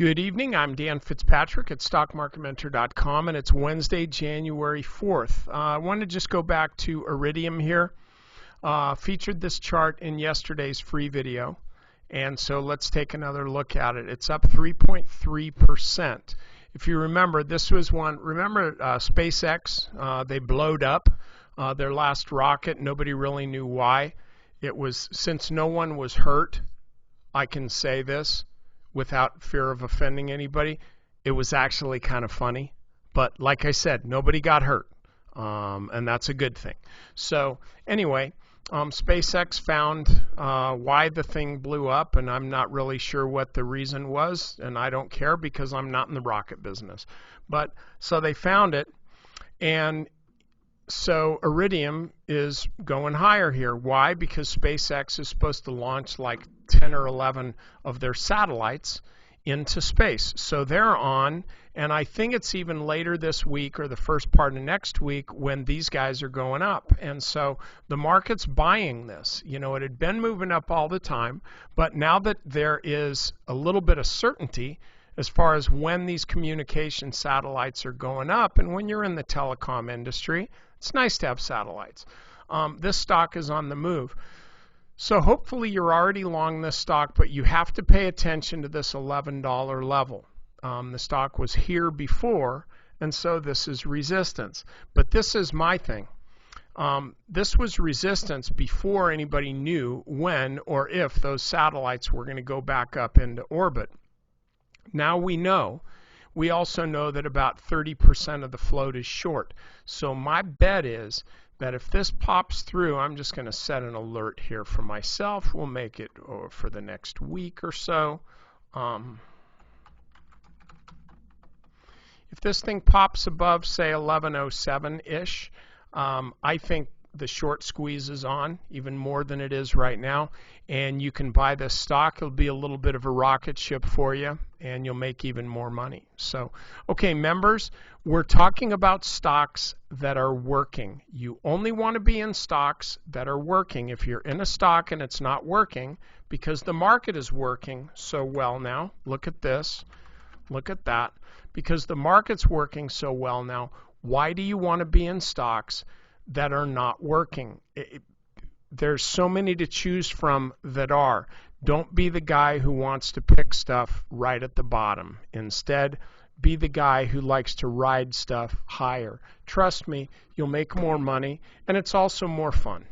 Good evening. I'm Dan Fitzpatrick at StockMarketMentor.com, and it's Wednesday, January 4th. I want to just go back to Iridium here. Featured this chart in yesterday's free video, and so let's take another look at it. It's up 3.3%. If you remember, this was one. Remember SpaceX? They blowed up their last rocket. Nobody really knew why. It was since no one was hurt. I can say this without fear of offending anybody. It was actually kind of funny, but like I said, nobody got hurt, and that's a good thing. So anyway, SpaceX found why the thing blew up, and I'm not really sure what the reason was, and I don't care because I'm not in the rocket business. But so they found it, and so Iridium is going higher here. Why? Because SpaceX is supposed to launch like 10 or 11 of their satellites into space. So they're on, and I think it's even later this week or the first part of next week when these guys are going up. And so the market's buying this. You know, it had been moving up all the time, but now that there is a little bit of certainty as far as when these communication satellites are going up, and when you're in the telecom industry, it's nice to have satellites. This stock is on the move. So hopefully you're already long this stock, but you have to pay attention to this $11 level. The stock was here before, and so this is resistance. But this is my thing. This was resistance before anybody knew when or if those satellites were going to go back up into orbit. Now we know. We also know that about 30% of the float is short. So my bet is that if this pops through, I'm just going to set an alert here for myself. We'll make it for the next week or so. If this thing pops above, say, 1107-ish, I think the short squeeze is on, even more than it is right now, and you can buy this stock. It'll be a little bit of a rocket ship for you, and you'll make even more money. So, okay, members, we're talking about stocks that are working. You only want to be in stocks that are working. If you're in a stock and it's not working, because the market is working so well now, look at this, look at that, because the market's working so well now, why do you want to be in stocks that are not working? There's so many to choose from that are. Don't be the guy who wants to pick stuff right at the bottom. Instead, be the guy who likes to ride stuff higher. Trust me, you'll make more money, and it's also more fun.